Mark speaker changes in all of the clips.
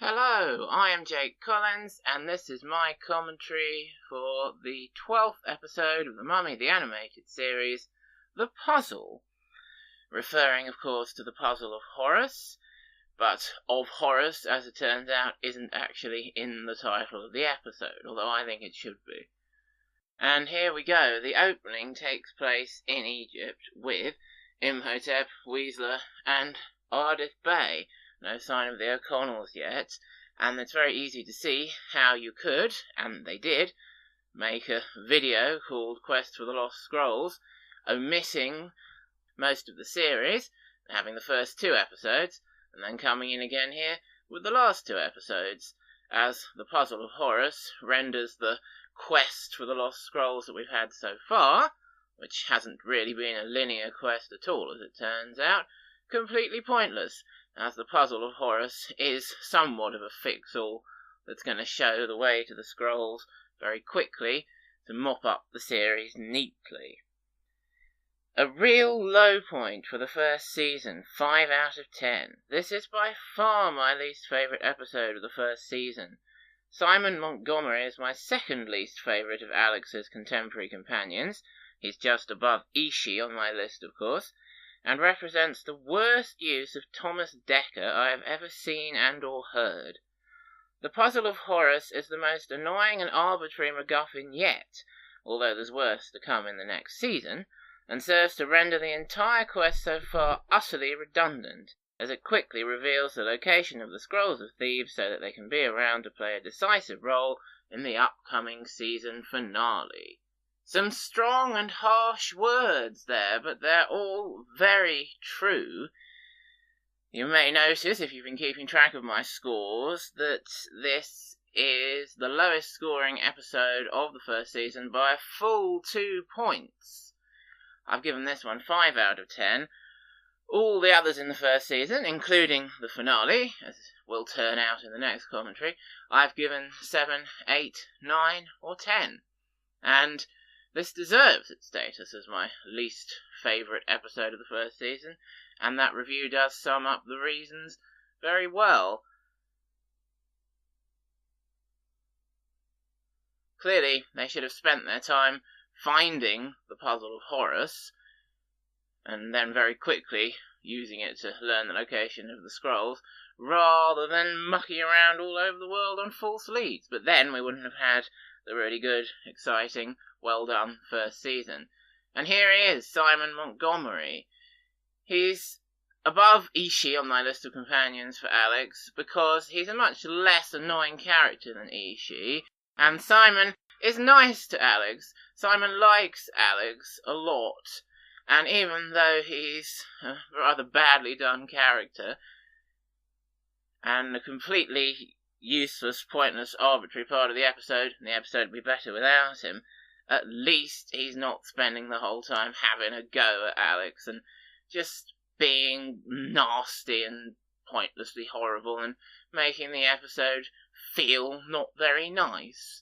Speaker 1: Hello, I am Jake Collins, and this is my commentary for the 12th episode of The Mummy the Animated Series, The Puzzle, referring, of course, to the Puzzle of Horus, but of Horus, as it turns out, isn't actually in the title of the episode, although I think it should be. And here we go. The opening takes place in Egypt with Imhotep, Weasler, and Ardith Bey. No sign of the O'Connells yet, and it's very easy to see how you could, and they did, make a video called Quest for the Lost Scrolls, omitting most of the series, having the first 2 episodes, and then coming in again here with the last 2 episodes, as the Puzzle of Horus renders the quest for the Lost Scrolls that we've had so far, which hasn't really been a linear quest at all, as it turns out, completely pointless, as the Puzzle of Horus is somewhat of a fix-all that's going to show the way to the scrolls very quickly to mop up the series neatly. A real low point for the first season, 5 out of 10. This is by far my least favourite episode of the first season. Simon Montgomery is my second least favourite of Alex's contemporary companions. He's just above Ishi on my list, of course, and represents the worst use of Thomas Dekker I have ever seen and or heard. The Puzzle of Horus is the most annoying and arbitrary MacGuffin yet, although there's worse to come in the next season, and serves to render the entire quest so far utterly redundant, as it quickly reveals the location of the Scrolls of Thebes so that they can be around to play a decisive role in the upcoming season finale. Some strong and harsh words there, but they're all very true. You may notice, if you've been keeping track of my scores, that this is the lowest scoring episode of the first season by a full 2 points. I've given this one 5 out of 10. All the others in the first season, including the finale, as will turn out in the next commentary, I've given 7, 8, 9, or 10. And this deserves its status as my least favourite episode of the first season, and that review does sum up the reasons very well. Clearly, they should have spent their time finding the Puzzle of Horus, and then very quickly using it to learn the location of the scrolls, rather than mucking around all over the world on false leads. But then we wouldn't have had the really good, exciting, well-done first season. And here he is, Simon Montgomery. He's above Ishi on my list of companions for Alex, because he's a much less annoying character than Ishi, and Simon is nice to Alex. Simon likes Alex a lot, and even though he's a rather badly done character, and a completely useless, pointless, arbitrary part of the episode, and the episode would be better without him, at least he's not spending the whole time having a go at Alex and just being nasty and pointlessly horrible and making the episode feel not very nice.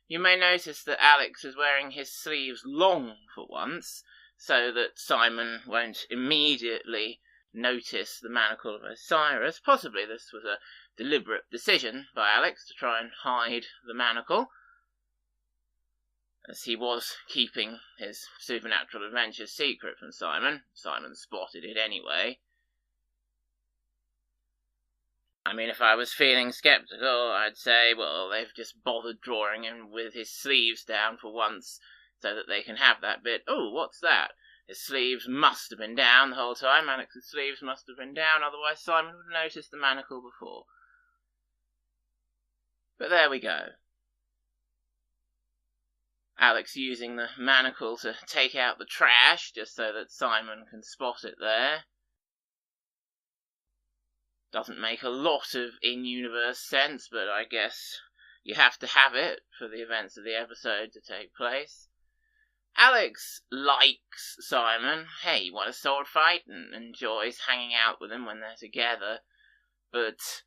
Speaker 1: You may notice that Alex is wearing his sleeves long for once, so that Simon won't immediately notice the Manacle of Osiris. Possibly this was a deliberate decision by Alex to try and hide the Manacle, as he was keeping his supernatural adventures secret from Simon. Simon spotted it anyway. I mean, if I was feeling sceptical, I'd say, well, they've just bothered drawing him with his sleeves down for once, so that they can have that bit. Oh, what's that? His sleeves must have been down the whole time. Alex's sleeves must have been down, otherwise Simon would have noticed the Manacle before. But there we go. Alex using the Manacle to take out the trash, just so that Simon can spot it there. Doesn't make a lot of in-universe sense, but I guess you have to have it for the events of the episode to take place. Alex likes Simon. Hey, he won a sword fight and enjoys hanging out with him when they're together. But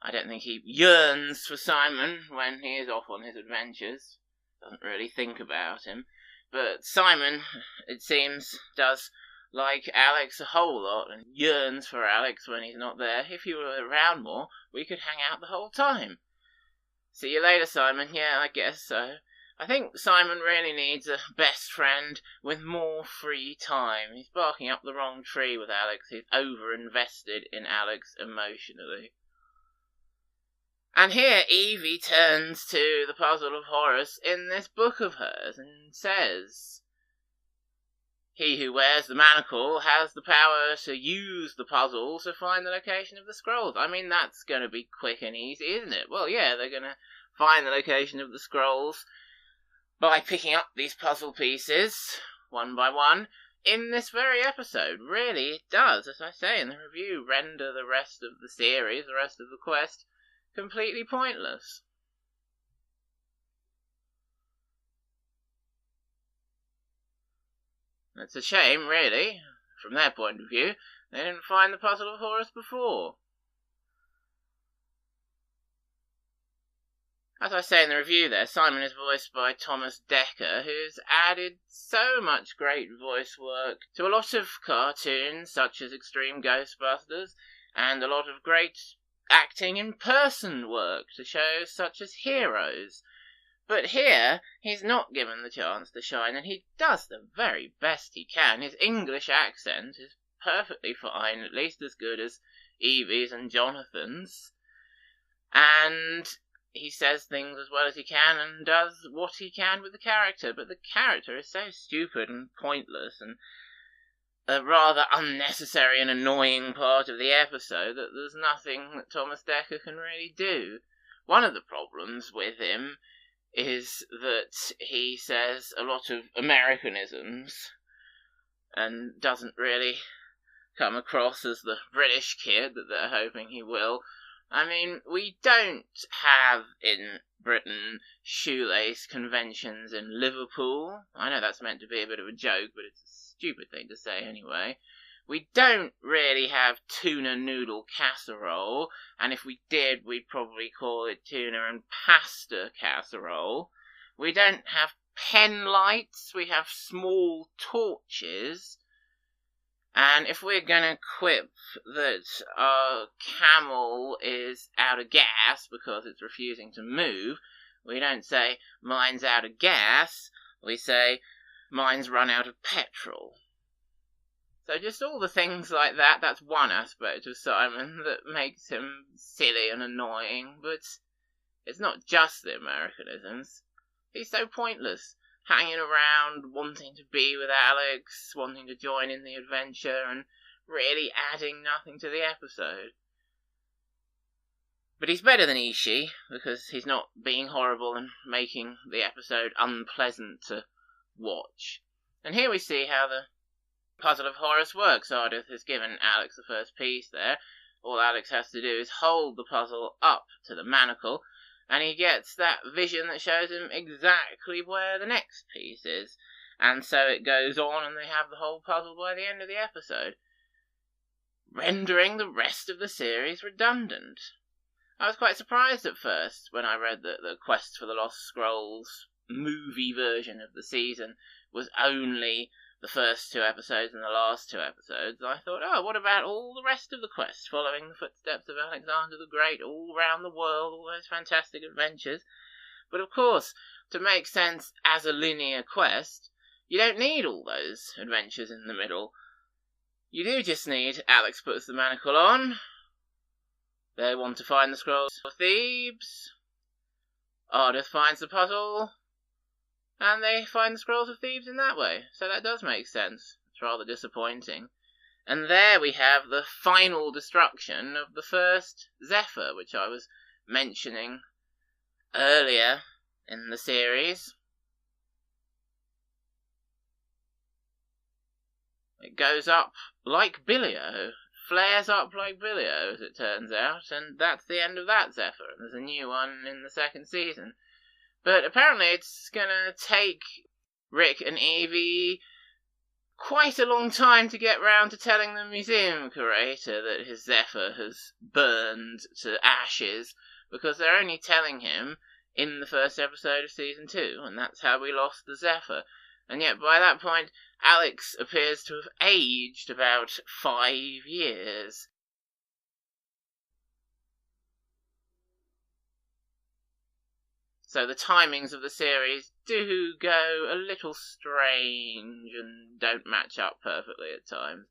Speaker 1: I don't think he yearns for Simon when he is off on his adventures. Doesn't really think about him. But Simon, it seems, does like Alex a whole lot and yearns for Alex when he's not there. If he were around more, we could hang out the whole time. See you later, Simon. Yeah, I guess so. I think Simon really needs a best friend with more free time. He's barking up the wrong tree with Alex. He's over-invested in Alex emotionally. And here Evie turns to the Puzzle of Horus in this book of hers and says, he who wears the Manacle has the power to use the puzzle to find the location of the scrolls. I mean, that's going to be quick and easy, isn't it? Well, yeah, they're going to find the location of the scrolls by picking up these puzzle pieces, one by one, in this very episode. Really, it does, as I say in the review, render the rest of the series, the rest of the quest, completely pointless. It's a shame, really, from their point of view. They didn't find the Puzzle of Horus before. As I say in the review there, Simon is voiced by Thomas Dekker, who's added so much great voice work to a lot of cartoons, such as Extreme Ghostbusters, and a lot of great acting in person work to shows such as Heroes. But here, he's not given the chance to shine, and he does the very best he can. His English accent is perfectly fine, at least as good as Evie's and Jonathan's. And he says things as well as he can and does what he can with the character, but the character is so stupid and pointless and a rather unnecessary and annoying part of the episode that there's nothing that Thomas Dekker can really do. One of the problems with him is that he says a lot of Americanisms and doesn't really come across as the British kid that they're hoping he will. I mean, we don't have in Britain shoelace conventions in Liverpool. I know that's meant to be a bit of a joke, but it's a stupid thing to say anyway. We don't really have tuna noodle casserole, and if we did, we'd probably call it tuna and pasta casserole. We don't have pen lights, we have small torches. And if we're going to quip that our camel is out of gas because it's refusing to move, we don't say, mine's out of gas, we say, mine's run out of petrol. So just all the things like that, that's one aspect of Simon that makes him silly and annoying, but it's not just the Americanisms. He's so pointless, hanging around, wanting to be with Alex, wanting to join in the adventure, and really adding nothing to the episode. But he's better than Ishi, because he's not being horrible and making the episode unpleasant to watch. And here we see how the Puzzle of Horus works. Ardith has given Alex the first piece there. All Alex has to do is hold the puzzle up to the Manacle, and he gets that vision that shows him exactly where the next piece is. And so it goes on, and they have the whole puzzle by the end of the episode, rendering the rest of the series redundant. I was quite surprised at first when I read that the Quest for the Lost Scrolls movie version of the season was only the first 2 episodes and the last 2 episodes. I thought, oh, what about all the rest of the quest, following the footsteps of Alexander the Great all around the world, all those fantastic adventures? But of course, to make sense as a linear quest, you don't need all those adventures in the middle. You do just need Alex puts the Manacle on, they want to find the Scrolls of Thebes, Ardith finds the puzzle, and they find the Scrolls of Thebes in that way. So that does make sense. It's rather disappointing. And there we have the final destruction of the first Zephyr, which I was mentioning earlier in the series. It goes up like Billio, flares up like Billio, as it turns out, and that's the end of that Zephyr. There's a new one in the second season. But apparently it's going to take Rick and Evie quite a long time to get round to telling the museum curator that his Zephyr has burned to ashes, because they're only telling him in the first episode of Season 2, and that's how we lost the Zephyr. And yet by that point, Alex appears to have aged about 5 years. So the timings of the series do go a little strange and don't match up perfectly at times.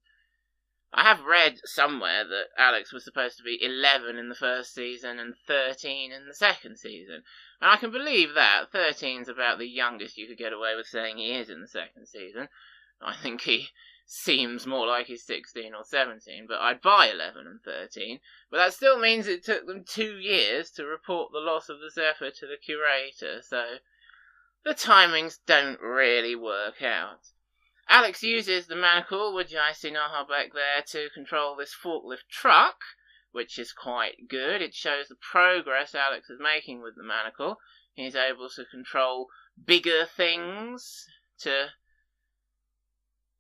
Speaker 1: I have read somewhere that Alex was supposed to be 11 in the first season and 13 in the second season. And I can believe that. 13's about the youngest you could get away with saying he is in the second season. I think he seems more like he's 16 or 17, but I'd buy 11 and 13. But that still means it took them 2 years to report the loss of the Zephyr to the curator, so the timings don't really work out. Alex uses the Manacle, which I see back there, to control this forklift truck, which is quite good. It shows the progress Alex is making with the Manacle. He's able to control bigger things to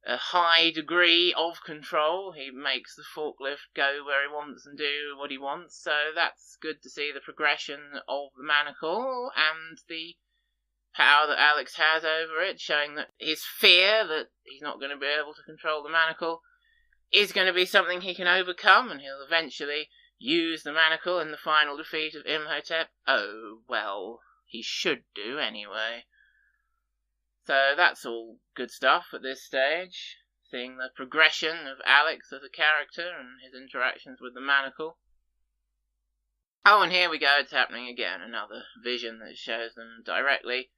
Speaker 1: a high degree of control. He makes the forklift go where he wants and do what he wants, so that's good to see the progression of the Manacle and the power that Alex has over it, showing that his fear that he's not going to be able to control the Manacle is going to be something he can overcome, and he'll eventually use the Manacle in the final defeat of Imhotep. Oh, well, he should do anyway. So that's all good stuff at this stage, seeing the progression of Alex as a character and his interactions with the Manacle. Oh, and here we go, it's happening again, another vision that shows them directly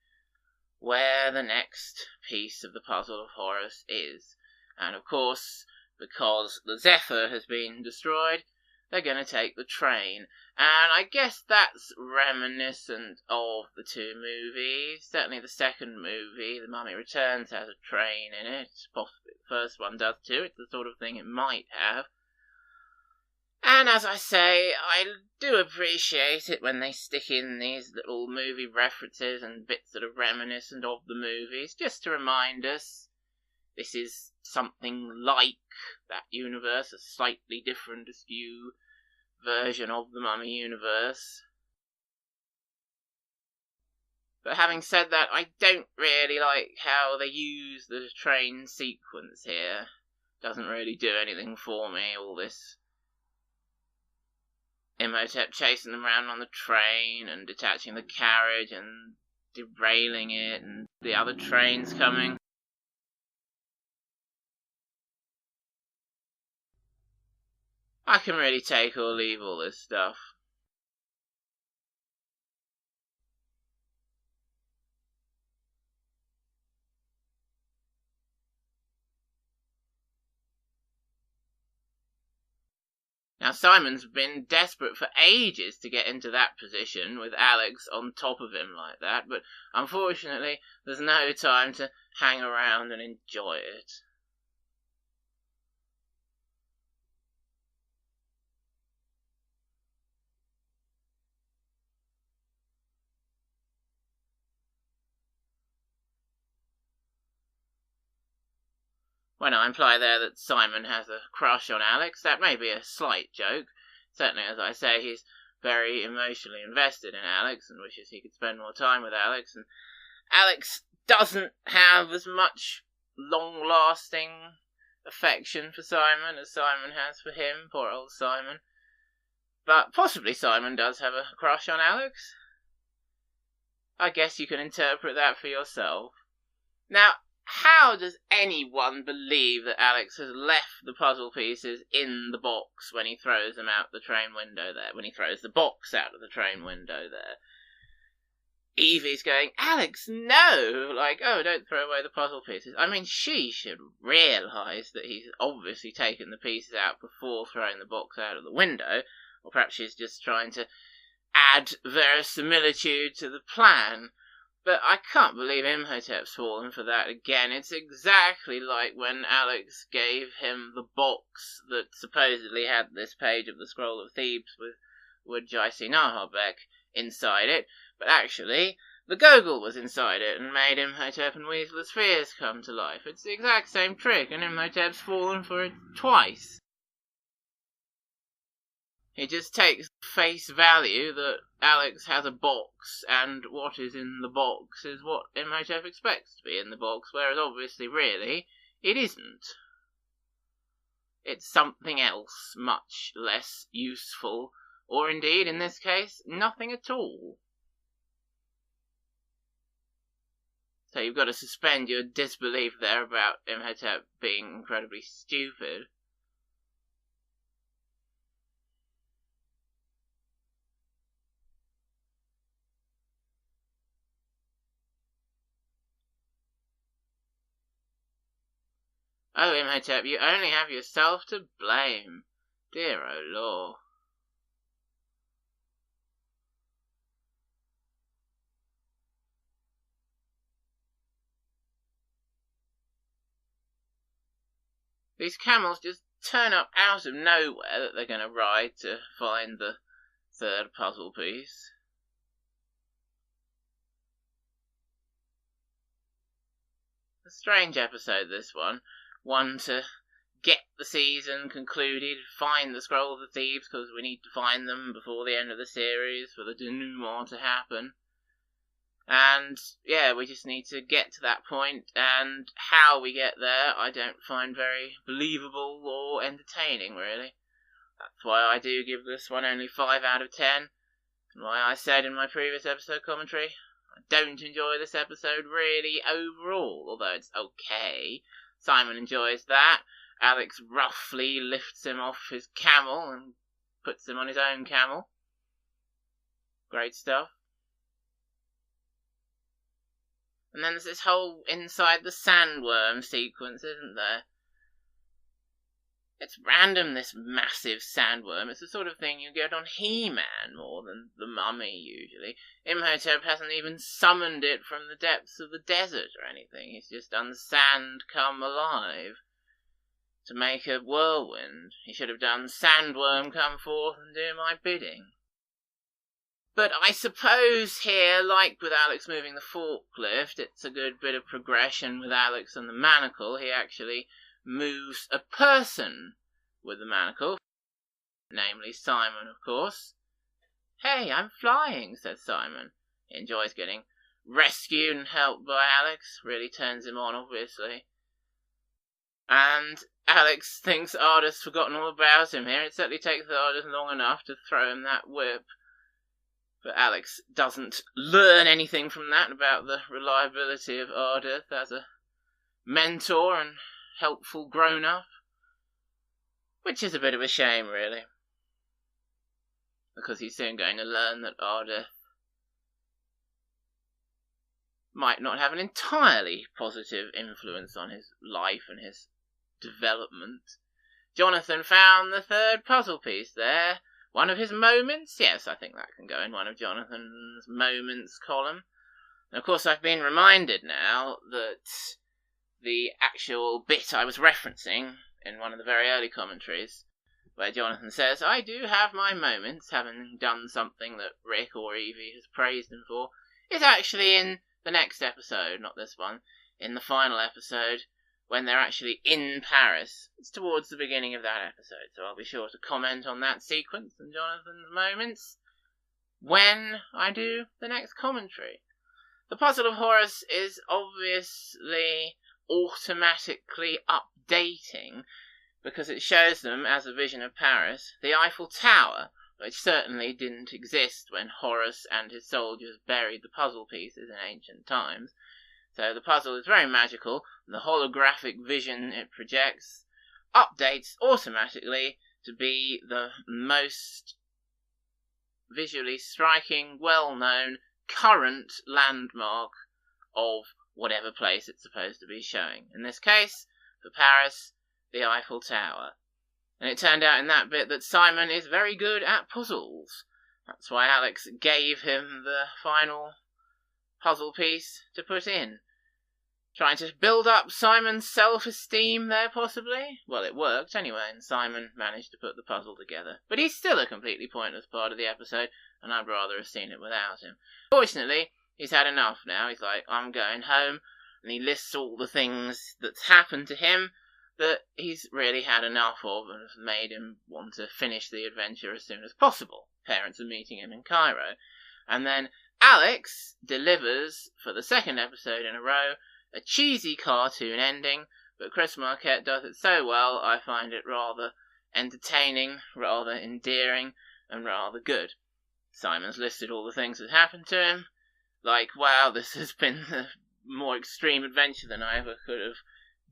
Speaker 1: where the next piece of the Puzzle of Horus is. And of course, because the Zephyr has been destroyed, they're going to take the train. And I guess that's reminiscent of the two movies. Certainly the second movie, The Mummy Returns, has a train in it. Possibly the first one does too. It's the sort of thing it might have. And as I say, I do appreciate it when they stick in these little movie references and bits that are reminiscent of the movies, just to remind us this is something like that universe, a slightly different, askew version of the Mummy universe. But having said that, I don't really like how they use the train sequence here. Doesn't really do anything for me, all this Imhotep chasing them around on the train and detaching the carriage and derailing it and the other trains coming. I can really take or leave all this stuff. Now, Simon's been desperate for ages to get into that position with Alex on top of him like that, but unfortunately, there's no time to hang around and enjoy it. When I imply there that Simon has a crush on Alex, that may be a slight joke. Certainly, as I say, he's very emotionally invested in Alex and wishes he could spend more time with Alex. And Alex doesn't have as much long-lasting affection for Simon as Simon has for him, poor old Simon. But possibly Simon does have a crush on Alex. I guess you can interpret that for yourself. Now, how does anyone believe that Alex has left the puzzle pieces in the box when he throws them out the train window there? When he throws the box out of the train window there? Evie's going, Alex, no! Like, oh, don't throw away the puzzle pieces. I mean, she should realise that he's obviously taken the pieces out before throwing the box out of the window. Or perhaps she's just trying to add verisimilitude to the plan. But I can't believe Imhotep's fallen for that again. It's exactly like when Alex gave him the box that supposedly had this page of the Scroll of Thebes with Wood-Jaisi Nahabek inside it, but actually the Gogol was inside it and made Imhotep and Weasel's fears come to life. It's the exact same trick, and Imhotep's fallen for it twice. He just takes face value that Alex has a box, and what is in the box is what Imhotep expects to be in the box, whereas obviously, really, it isn't. It's something else, much less useful, or indeed, in this case, nothing at all. So you've got to suspend your disbelief there about Imhotep being incredibly stupid. Oh, Imhotep, you only have yourself to blame. Dear oh Lord. These camels just turn up out of nowhere that they're going to ride to find the third puzzle piece. A strange episode, this one. One to get the season concluded, find the Scrolls of Thebes, because we need to find them before the end of the series for the denouement to happen. And, yeah, we just need to get to that point, and how we get there I don't find very believable or entertaining, really. That's why I do give this one only 5 out of 10, and why I said in my previous episode commentary, I don't enjoy this episode really overall, although it's okay. Simon enjoys that. Alex roughly lifts him off his camel and puts him on his own camel. Great stuff. And then there's this whole inside the sandworm sequence, isn't there? It's random, this massive sandworm. It's the sort of thing you get on He-Man more than the Mummy, usually. Imhotep hasn't even summoned it from the depths of the desert or anything. He's just done sand come alive to make a whirlwind. He should have done sandworm come forth and do my bidding. But I suppose here, like with Alex moving the forklift, it's a good bit of progression with Alex and the Manacle. He actually moves a person with the Manacle, namely Simon, of course. Hey, I'm flying, says Simon. He enjoys getting rescued and helped by Alex. Really turns him on, obviously. And Alex thinks Arda's forgotten all about him here. It certainly takes Arda long enough to throw him that whip. But Alex doesn't learn anything from that about the reliability of Ardith as a mentor and helpful grown-up. Which is a bit of a shame, really. Because he's soon going to learn that Ardith might not have an entirely positive influence on his life and his development. Jonathan found the third puzzle piece there. One of his moments? Yes, I think that can go in one of Jonathan's moments column. And of course, I've been reminded now that the actual bit I was referencing in one of the very early commentaries, where Jonathan says, I do have my moments, having done something that Rick or Evie has praised him for, is actually in the next episode, not this one, in the final episode, when they're actually in Paris. It's towards the beginning of that episode, so I'll be sure to comment on that sequence and Jonathan's moments when I do the next commentary. The Puzzle of Horus is obviously automatically updating because it shows them, as a vision of Paris, the Eiffel Tower, which certainly didn't exist when Horus and his soldiers buried the puzzle pieces in ancient times. So the puzzle is very magical. The holographic vision it projects updates automatically to be the most visually striking, well-known, current landmark of whatever place it's supposed to be showing. In this case, for Paris, the Eiffel Tower. And it turned out in that bit that Simon is very good at puzzles. That's why Alex gave him the final puzzle piece to put in. Trying to build up Simon's self-esteem there, possibly? Well, it worked anyway, and Simon managed to put the puzzle together. But he's still a completely pointless part of the episode, and I'd rather have seen it without him. Fortunately, he's had enough now. He's like, I'm going home, and he lists all the things that's happened to him, that he's really had enough of and has made him want to finish the adventure as soon as possible. Parents are meeting him in Cairo. And then Alex delivers, for the second episode in a row, a cheesy cartoon ending, but Chris Marquette does it so well, I find it rather entertaining, rather endearing, and rather good. Simon's listed all the things that happened to him, like, wow, this has been the more extreme adventure than I ever could have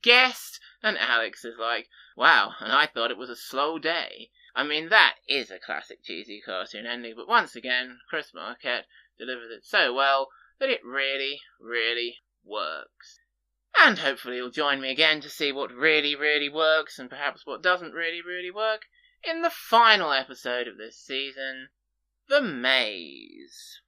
Speaker 1: guessed, and Alex is like, wow, and I thought it was a slow day. I mean, that is a classic cheesy cartoon ending, but once again, Chris Marquette delivers it so well that it really, really works. And hopefully you'll join me again to see what really, really works, and perhaps what doesn't really, really work, in the final episode of this season, The Maze.